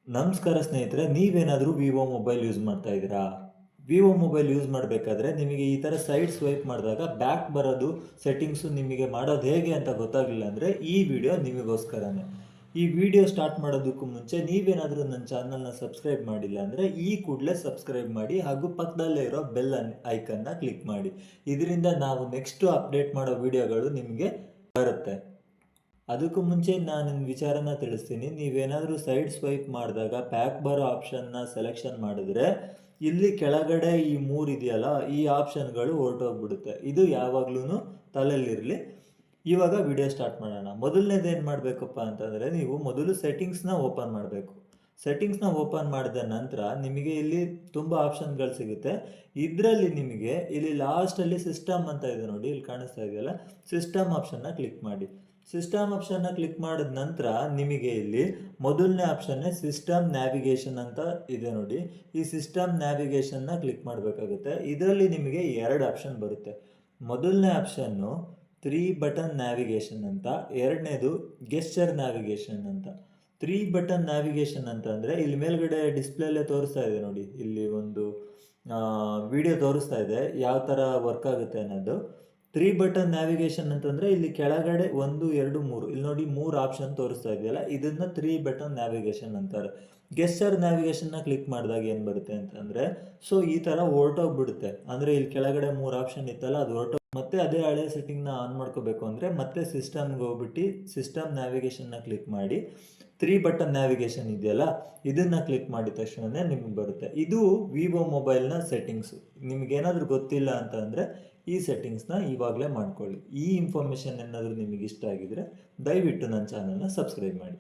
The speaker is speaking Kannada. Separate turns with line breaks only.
ನಮಸ್ಕಾರ ಸ್ನೇಹಿತರೆ, ನೀವೇನಾದರೂ ವಿವೋ ಮೊಬೈಲ್ ಯೂಸ್ ಮಾಡ್ತಾ ಇದ್ದೀರಾ? ವಿವೋ ಮೊಬೈಲ್ ಯೂಸ್ ಮಾಡಬೇಕಾದ್ರೆ ನಿಮಗೆ ಈ ಥರ ಸೈಡ್ ಸ್ವೈಪ್ ಮಾಡಿದಾಗ ಬ್ಯಾಕ್ ಬರೋದು ಸೆಟ್ಟಿಂಗ್ಸು ನಿಮಗೆ ಮಾಡೋದು ಹೇಗೆ ಅಂತ ಗೊತ್ತಾಗಲಿಲ್ಲ ಅಂದರೆ ಈ ವಿಡಿಯೋ ನಿಮಗೋಸ್ಕರನೇ. ಈ ವಿಡಿಯೋ ಸ್ಟಾರ್ಟ್ ಮಾಡೋದಕ್ಕೂ ಮುಂಚೆ ನೀವೇನಾದರೂ ನನ್ನ ಚಾನಲ್ನ ಸಬ್ಸ್ಕ್ರೈಬ್ ಮಾಡಿಲ್ಲ ಅಂದರೆ ಈ ಕೂಡಲೇ ಸಬ್ಸ್ಕ್ರೈಬ್ ಮಾಡಿ ಹಾಗೂ ಪಕ್ಕದಲ್ಲೇ ಇರೋ ಬೆಲ್ ಐಕನ್ನ ಕ್ಲಿಕ್ ಮಾಡಿ. ಇದರಿಂದ ನಾವು ನೆಕ್ಸ್ಟು ಅಪ್ಡೇಟ್ ಮಾಡೋ ವಿಡಿಯೋಗಳು ನಿಮಗೆ ಬರುತ್ತೆ. ಅದಕ್ಕೂ ಮುಂಚೆ ನಾನು ವಿಚಾರನ ತಿಳಿಸ್ತೀನಿ. ನೀವೇನಾದರೂ ಸೈಡ್ ಸ್ವೈಪ್ ಮಾಡಿದಾಗ ಪ್ಯಾಕ್ ಬರೋ ಆಪ್ಷನ್ನ ಸೆಲೆಕ್ಷನ್ ಮಾಡಿದ್ರೆ ಇಲ್ಲಿ ಕೆಳಗಡೆ ಈ 3 ಇದೆಯಲ್ಲ, ಈ ಆಪ್ಷನ್ಗಳು ಹೊರಟೋಗ್ಬಿಡುತ್ತೆ. ಇದು ಯಾವಾಗ್ಲೂ ತಲೆಯಲ್ಲಿರಲಿ. ಇವಾಗ ವಿಡಿಯೋ ಸ್ಟಾರ್ಟ್ ಮಾಡೋಣ. ಮೊದಲನೇದು ಏನು ಮಾಡಬೇಕಪ್ಪ ಅಂತಂದರೆ, ನೀವು ಮೊದಲು ಸೆಟ್ಟಿಂಗ್ಸ್ನ ಓಪನ್ ಮಾಡಬೇಕು. ಸೆಟ್ಟಿಂಗ್ಸ್ನ ಓಪನ್ ಮಾಡಿದ ನಂತರ ನಿಮಗೆ ಇಲ್ಲಿ ತುಂಬ ಆಪ್ಷನ್ಗಳು ಸಿಗುತ್ತೆ. ಇದರಲ್ಲಿ ನಿಮಗೆ ಇಲ್ಲಿ ಲಾಸ್ಟಲ್ಲಿ ಸಿಸ್ಟಮ್ ಅಂತ ಇದೆ ನೋಡಿ, ಇಲ್ಲಿ ಕಾಣಿಸ್ತಾ ಇದೆಯಲ್ಲ, ಸಿಸ್ಟಮ್ ಆಪ್ಷನ್ನ ಕ್ಲಿಕ್ ಮಾಡಿ. ಸಿಸ್ಟಮ್ ಆಪ್ಷನ್ನ ಕ್ಲಿಕ್ ಮಾಡಿದ ನಂತರ ನಿಮಗೆ ಇಲ್ಲಿ ಮೊದಲನೇ ಆಪ್ಷನ್ನೇ ಸಿಸ್ಟಮ್ ನ್ಯಾವಿಗೇಷನ್ ಅಂತ ಇದೆ ನೋಡಿ. ಈ ಸಿಸ್ಟಮ್ ನ್ಯಾವಿಗೇಷನ್ನ ಕ್ಲಿಕ್ ಮಾಡಬೇಕಾಗುತ್ತೆ. ಇದರಲ್ಲಿ ನಿಮಗೆ 2 ಆಪ್ಷನ್ ಬರುತ್ತೆ. ಮೊದಲನೇ ಆಪ್ಷನ್ನು 3 ಬಟನ್ ನ್ಯಾವಿಗೇಷನ್ ಅಂತ, ಎರಡನೇದು ಗೆಸ್ಚರ್ ನ್ಯಾವಿಗೇಷನ್ ಅಂತ. 3 ಬಟನ್ ನ್ಯಾವಿಗೇಷನ್ ಅಂತಂದರೆ ಇಲ್ಲಿ ಮೇಲ್ಗಡೆ ಡಿಸ್ಪ್ಲೇಲೇ ತೋರಿಸ್ತಾ ಇದೆ ನೋಡಿ, ಇಲ್ಲಿ ಒಂದು ವಿಡಿಯೋ ತೋರಿಸ್ತಾ ಇದೆ ಯಾವ ಥರ ವರ್ಕ್ ಆಗುತ್ತೆ ಅನ್ನೋದು. 3 ಬಟನ್ ನ್ಯಾವಿಗೇಷನ್ ಅಂತಂದರೆ ಇಲ್ಲಿ ಕೆಳಗಡೆ 1 2 3 ಇಲ್ಲಿ ನೋಡಿ 3 ಆಪ್ಷನ್ ತೋರಿಸ್ತಾ ಇದೆಯಲ್ಲ, ಇದನ್ನು 3 ಬಟನ್ ನ್ಯಾವಿಗೇಷನ್ ಅಂತಾರೆ. ಗೆಸ್ಚರ್ ನ್ಯಾವಿಗೇಷನ್ನ ಕ್ಲಿಕ್ ಮಾಡಿದಾಗ ಏನು ಬರುತ್ತೆ ಅಂತಂದರೆ, ಸೊ ಈ ಥರ ಹೊರಟೋಗ್ಬಿಡುತ್ತೆ. ಅಂದರೆ ಇಲ್ಲಿ ಕೆಳಗಡೆ 3 ಆಪ್ಷನ್ ಇತ್ತಲ್ಲ, ಅದು ಮತ್ತೆ ಅದೇ ಹಳೆ ಸೆಟ್ಟಿಂಗ್ನ ಆನ್ ಮಾಡ್ಕೋಬೇಕು ಅಂದರೆ ಮತ್ತೆ ಸಿಸ್ಟಮ್ಗೆ ಹೋಗ್ಬಿಟ್ಟು ಸಿಸ್ಟಮ್ ನ್ಯಾವಿಗೇಷನ್ನ ಕ್ಲಿಕ್ ಮಾಡಿ 3 ಬಟನ್ ನ್ಯಾವಿಗೇಷನ್ ಇದೆಯಲ್ಲ, ಇದನ್ನು ಕ್ಲಿಕ್ ಮಾಡಿದ ತಕ್ಷಣವೇ ನಿಮಗೆ ಬರುತ್ತೆ. ಇದು ವಿವೋ ಮೊಬೈಲ್ನ ಸೆಟ್ಟಿಂಗ್ಸು. ನಿಮಗೇನಾದರೂ ಗೊತ್ತಿಲ್ಲ ಅಂತಂದರೆ ಈ ಸೆಟ್ಟಿಂಗ್ಸ್ನ ಇವಾಗಲೇ ಮಾಡ್ಕೊಳ್ಳಿ. ಈ ಇನ್ಫಾರ್ಮೇಷನ್ ಏನಾದರೂ ನಿಮಗೆ ಇಷ್ಟ ಆಗಿದರೆ ದಯವಿಟ್ಟು ನನ್ನ ಚಾನಲ್ನ ಸಬ್ಸ್ಕ್ರೈಬ್ ಮಾಡಿ.